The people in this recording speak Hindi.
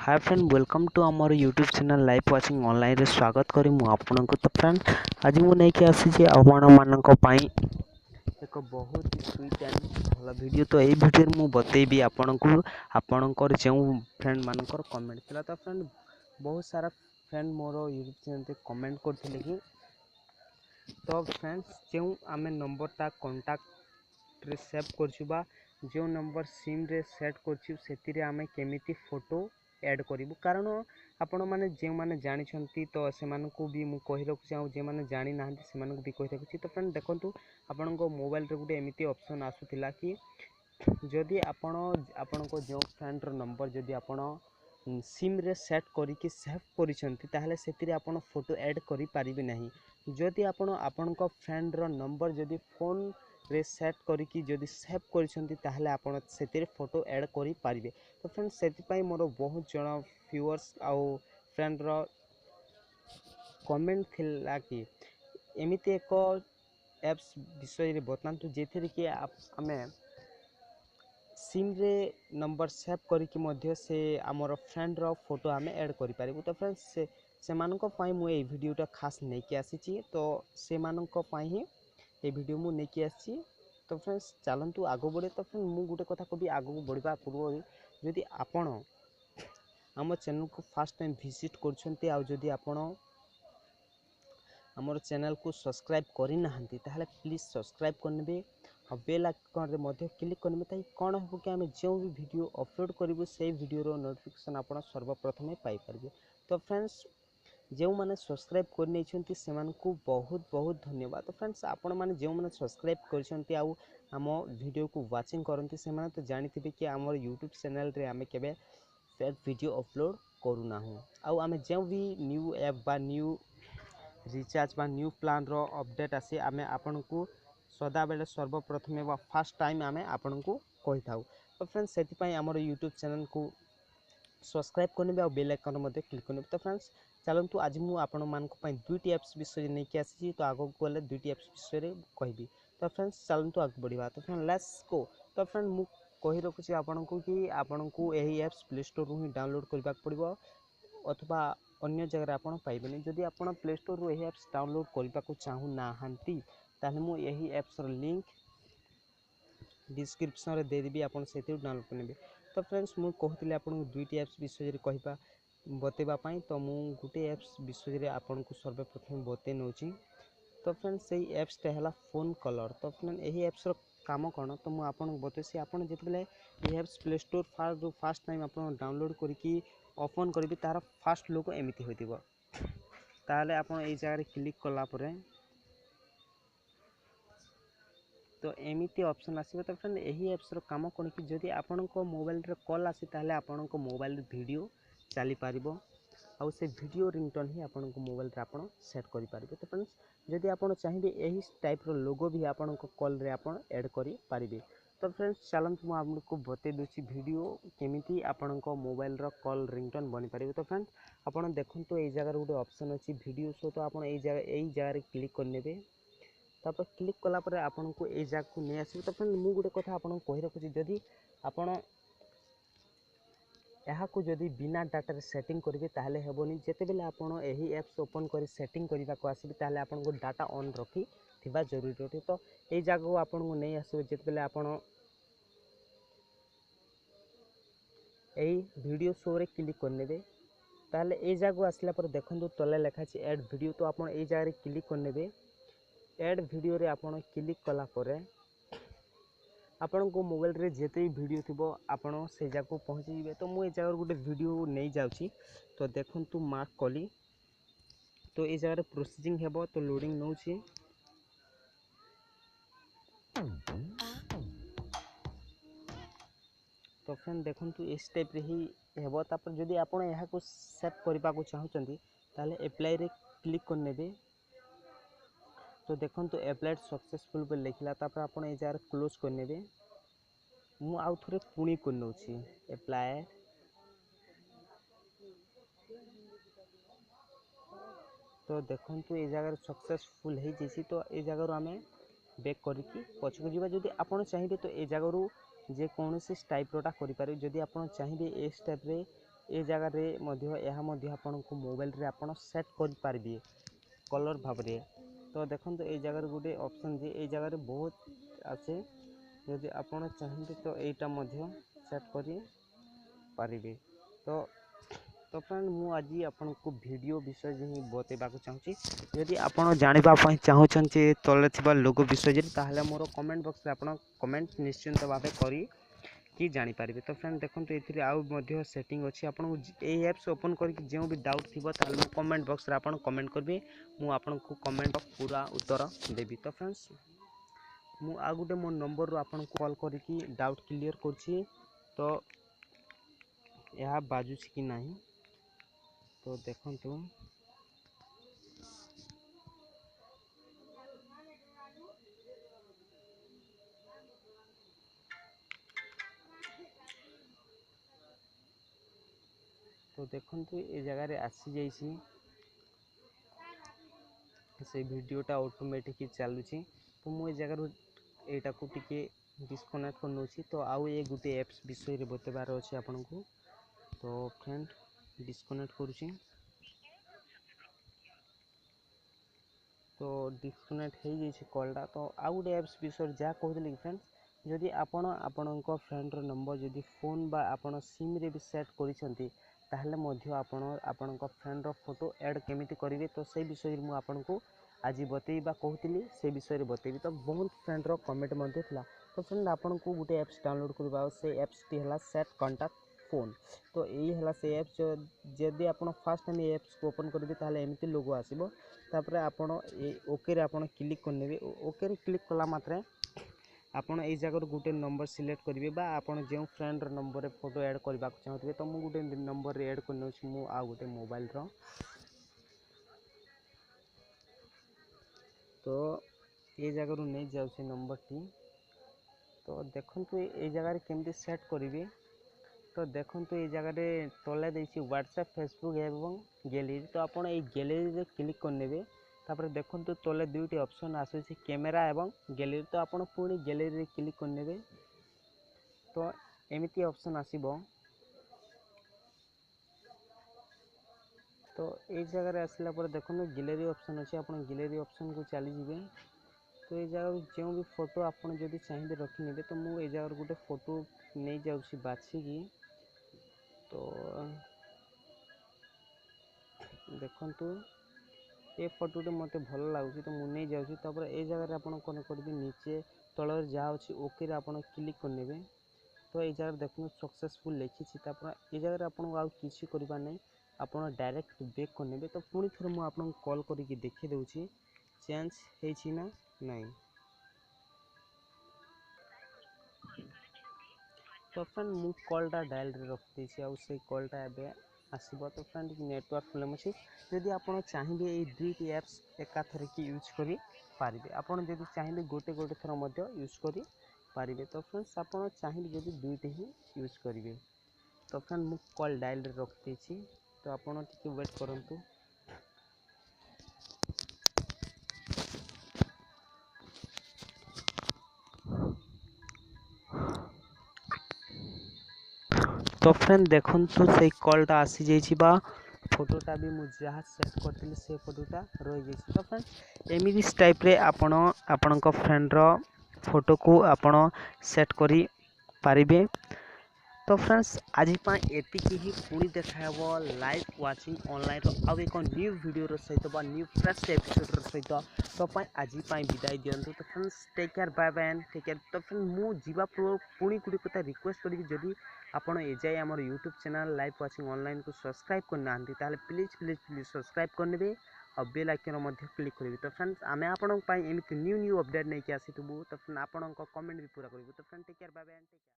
हाय फ्रेंड वेलकम टू आमर YouTube channel live watching online रे स्वागत करी मु आपनको। तो फ्रेंड आज मु नहीं के आसी आपण मानक पई एक बहुत ही स्वीट एंड भल वीडियो। तो यही वीडियो मु बतेबी आपनको आपणकर जो फ्रेंड मानकर कमेंट थिला। तो फ्रेंड बहुत सारा फ्रेंड मोर यूट्यूब चैनल पे कमेंट करथिले कि तो फ्रेंड्स जो आमे नंबरटा कांटेक्ट रे सेव करछु बा जो नंबर सिम रे सेट करछु सेतिरे आमे केमिति फोटो ऐड करिवु। कारण आपण माने जे माने जानि छंती तो से मानको भी मु कहि रखु चाहू, जे माने जानि नाहंती से मानको भी कहि रखु। तो फ्रेंड देखंतु आपण को मोबाइल रे गुटे एमिति ऑप्शन आसुथिला कि जदि आपण आपनको जो फ्रेंड रो नंबर जदि आपण सिम रे सेट करिकि सेव करिसंती ताहले सेतिरे आपण फोटो ऐड करि पारिबे नाही। जदि आपण आपनको फ्रेंड रो नंबर जदि फोन रे सेट करिकि जदि सेव करिसंती ताहले आपण सेतिरे फोटो ऐड करि पारिबे। तो फ्रेंड्स सेति पई मोर बहुत जण व्यूअर्स आउ फ्रेंड रो कमेंट थिला कि एमिति एक एप्स विषय रे बतांतु जेथिरे कि आमे सिम रे नंबर सेव करिकि मध्य से आमर फ्रेंड रो फोटो आमे ऐड करि पारिबु। तो फ्रेंड्स से मानको पई मु ए वीडियोटा खास नै के आसीची, तो से मानको पई ही ए वीडियो मु नै के आसी। तो फ्रेंड्स चलंतु आगो बढ़े। तो फ्रेंड मु गुटे कथा कबि आगो बढ़िबा पूर्व जदि आपण आम चैनल को फर्स्ट टाइम विजिट करछंती आ जदि आपण हमर चैनल को सब्सक्राइब करि नाहंती ताहले प्लीज सब्सक्राइब करनेबे और बेल आइकन रे मध्ये क्लिक करनेबे। ताई कोन हो कि हम जो भी वीडियो अपलोड करिवो से वीडियो रो नोटिफिकेशन आपण सर्वप्रथमे पाई परबे। तो फ्रेंड्स जो माने सब्सक्राइब कर नै छंती से मानकु बहुत बहुत धन्यवाद। तो फ्रेंड्स आपण माने जो माने सब्सक्राइब करछंती आ हम वीडियो को वाचिंग करंती से माने तो जानिथिबे कि हमर यूट्यूब चैनल रे हमें केबे फेक वीडियो अपलोड करू ना हो। आ हमें जो भी न्यू ऐप बा न्यू रिचार्ज बा न्यू प्लान रो अपडेट आसी आमे आपनको सदा बेले सर्वप्रथमे वा फर्स्ट टाइम आमे आपनको कहि थाउ। तो फ्रेंड्स सेति पई हमर यूट्यूब चैनल को सब्सक्राइब करनेबे और बेल आइकन मध्ये क्लिक करनेबे। तो फ्रेंड्स चलंतु आज मु आपण मानक पई दुईटी एप्स विषय नै के आसी, तो आगो गले दुईटी एप्स विषय रे कहबी। तो फ्रेंड्स चलंतु आगो बढ़िबा। तो फ्रेंड लेट्स गो। तो फ्रेंड मु कहि रखुची आपनको कि आपनको एही एप्स प्ले स्टोर रु ही डाउनलोड करबा पड़िबो अथवा अन्य जगह आपण पाइबेनी। जदि आपण प्ले स्टोर रु एही एप्स डाउनलोड करबा को चाहू नाहंती ताले मु एही एप्स रो लिंक डिस्क्रिप्शन रे दे देबी, आपण सेति डाउनलोड करनेबे। तो फ्रेंड्स मु कहतिले आपनको दुईटी एप्स विषय रे कहबा बतेबा पई, तो मु गुटे एप्स विषय रे आपनको सर्वप्रथम बते नउची। तो फ्रेंड्स सेही एप्स टे हला फोन कलर। तो फ्रेंड एही एप्स रो काम कोन तो मु आपनको बतेसी। आपण जेतबेले एही apps play store first time आपण डाउनलोड करिकि ओपन करबी तार फर्स्ट लोगो एमिति होतिबो। ताले आपण एई जगह रे क्लिक कला परे तो एमिति ऑप्शन आसीबो। तो फ्रेंड एही एप्स रो काम कोन कि जदि आपनको मोबाइल रे कॉल आसी ताले आपनको मोबाइल रे वीडियो चली पारिबो आ से वीडियो रिंगटोन ही आपनको मोबाइल रे आपण सेट करि पारिबे। तो फ्रेंड्स जदि आपण चाहिबे एही टाइप रो लोगो भी आपनको कॉल रे आपण ऐड करि पारिबे। तो फ्रेंड्स चलंतु मु आपनको बते दोची वीडियो केमिति आपनको मोबाइल रो कॉल रिंगटोन बनि पारिबे। तो फ्रेंड्स आपण देखंतु एई जगह रे गुटे ऑप्शन अछि वीडियो शो। तो आपण एई जगह रे क्लिक करनेबे। तापर क्लिक कला पर आपनको ए जगह को नै आसी। तो फ्रेंड मु गुटे कथा आपनको कहि रखुची, जदि आपण यहाँ को जदि बिना डाटा रे सेटिंग करिवे ताहले हेबोनी। जेते बेले आपण एही एप्स ओपन करी सेटिंग करिवा को आसीबे ताहले आपनको डाटा ऑन रखी थिबा जरूरी होते। तो ए जगह को आपनको नै आसीबे जेते बेले आपण एही वीडियो शो रे क्लिक करनेबे। ताहले ए जगह को आसला पर देखंतु तले लिखा अछि ऐड वीडियो। तो आपण ए जगह रे क्लिक करनेबे। ऐड वीडियो रे आपण क्लिक कला परे आपण को मोबाइल रे जेते वीडियो थिबो आपण से जगह को पहुंची जिवे। तो मु ए जगह गुटे वीडियो नै जाउची। तो देखंतु मार्क कली। तो ए जगह रे प्रोसेसिंग हेबो तो लोडिंग नउची। तो फ्रेंड देखंतु इस टाइप रे ही हेबो। तापर जदि आपण एहा को सेव करबा को चाहउचंती ताले अप्लाई रे क्लिक करनेबे। तो देखंतु अप्लाइड सक्सेसफुल पे लिखला। तापर आपण ए जगह क्लोज करनेबे। मु आउ थरे पुणी कर नउची अप्लाई। तो देखंतु ए जगह सक्सेसफुल हे जेसी। तो ए जगह रो हमें बैक करिकि पछको जिबा। जदि आपण चाहिबे तो ए जगह रो जे कोनोसी टाइप रोटा करि पारे। जदि आपण चाहिबे ए टाइप रे ए जगह रे मध्य यह मध्य आपनको मोबाइल रे आपण सेट कर पारिबे कलर भाव रे। तो देखंतु ए जगह गोटे ऑप्शन जे ए जगह रे बहुत आछे यदि आपण चाहबे तो एटा मध्य सेट करि पारिबे। तो फ्रेंड मु आज आपको वीडियो विषय ही बतेबा चाहूँगी। यदि आपण जानिबा पई चाहूछन्ते तले थिबा लोगो विषय ताहले मोर कमेंट बॉक्स रे आपण कमेंट निश्चिंत भावे करी कि जानि पारिबे। तो फ्रेंड देखंतु एथिरे आउ मध्य सेटिंग अछि आपण ए एप्स ओपन करके जो भी डाउट थिबो ताहले कमेंट बॉक्स रे आपण कमेंट करबे मु आपनको कमेंट पूरा उत्तर देबी। तो फ्रेंड्स मु आ गुटे मो नंबर रो आपनको कॉल करके डाउट क्लियर करछि तो यह बाजुछि कि नाही। तो देखंतु तो देखंतु ए जगह रे आसी जाइछि से वीडियोटा ऑटोमेटिक चलुछि। तो मु ए जगह एटा को टिके डिस्कनेक्ट कर नोछि। तो आउ ए गुटे एप्स विषय रे बतेबार अछि आपनको। तो फ्रेंड डिस्कनेक्ट करूछि। तो डिस्कनेक्ट हो जाइए कॉलटा। तो आउ गोटे एप्स विषय जहाँ कहते फ्रेंड्स जदि आपण आपणक फ्रेंडर नंबर जदि फोन बा आपण सिम रे भी सेट करिसेंती ताहले मध्य आपणक फ्रेंडर फोटो ऐड केमिति करिवे तो से विषय मु आपनको आज बतेइबा कहूली से विषय रे बतेबी। तो बहुत फ्रेंडर कमेंट मध्य थिला। तो फ्रेंड आपनको गोटे एप्स डाउनलोड करबा से एप्स टी हला सेट कांटेक्ट फोन। तो यही है से एप्स जदि आप फास्ट टाइम एप्स को ओपन करेंगे ताहले एमती लोगो आसीबो। तापर आपण ओके रे आपण क्लिक करनेबे। ओके रे क्लिक कला मात्रे आपण ए जगह गोटे नंबर सिलेक्ट करेंगे बा आपण जो फ्रेंड नंबर फोटो ऐड करबा चाहते तो मु गोटे नंबर रे ऐड करने मु आ गोटे मोबाइल रो। तो ये जगह रू नहीं जाउछि नंबर टी। तो देखंतु ए जगह रे केमती सेट करिवे। तो देखंतु ए जगह रे तले देछि व्हाट्सएप फेसबुक एवं गैलरी। तो आपण ए गैलरी रे क्लिक करनेबे। तापर देखंतु तले दुईटी ऑप्शन आसुछि कैमरा एवं गैलरी। तो आपण पुणी गैलरी रे क्लिक करनेबे। तो एमिति ऑप्शन आसीबो। तो ए जगह रे आसला पर देखंतु गैलरी ऑप्शन अछि आपण गैलरी ऑप्शन को चली जिवे। तो ए जगह जो भी फोटो आपण जदि चाहिए रखि नेबे तो मु ए जगह गोटे फोटो नहीं जाउछि बाछि की। तो देखंतु ए फोटो मते भल लागुछि तो मु नहीं जाउछि। तापर ए जगह रे आपण कोन करबे नीचे तळर जा अछि ओके रे आपण क्लिक करनेबे। तो ए जगह देखनु सक्सेसफुल लिखि छि। तापर ए जगह रे आपण आ किछि करबा नै आपण डायरेक्ट बैक करनेबे। तो पुणी थोर मु आपण कॉल करिकि देखि दउछि चेंज हे छि ना नहीं। तो फ्रेंड मु कॉलटा डायल रे रख देछि आ से कॉलटा एबे आसीबो। तो फ्रेंड नेटवर्क प्रॉब्लम अछि यदि आपण चाहिबे ए दुईटी एप्स एका थरे की यूज करि पारिबे। आपण जदि चाहिबे गोटे गोटे थर मध्य यूज करि पारिबे। तो फ्रेंड्स आपण चाहिबे जदि दुईटी ही यूज करिवे। तो फ्रेंड मु कॉल डायल रे रख देछि। तो आपण टिके वेट करंतु। तो फ्रेंड देखंतु से कॉलटा आसी जाइछि बा फोटोटा भी मु जहाँ सेट करथिले से फोटोटा रहि जाइछि। तो फ्रेंड एमिति टाइप रे आपण आपणक फ्रेंड रो फोटो को आपण सेट करि पारिबे। तो फ्रेंड्स आज एतिकी ही पुणी देखाबो लाइव वाचिंग ऑनलाइन रो आउ एक न्यू वीडियो रो सहित बा न्यू फ्रेश एपिसोड रो सहित। तो आज विदाई दियंतु। तो friends take care bye bye and take care. तो फ्रेंड मु जीवा पुणी गुडी कथा रिक्वेस्ट करी जदि आपण ए जाय हमर YouTube channel live watching online को सब्सक्राइब करना हंती ताले प्लीज प्लीज प्लीज सब्सक्राइब करनेबे और बेल आइकन मध्य क्लिक करिवे। तो फ्रेंड्स आमे आपन पई एमिति न्यू न्यू अपडेट नै के आसीतबु। तो फ्रेंड आपन को कमेंट भी पूरा करिवे। तो friend take care bye bye and take care.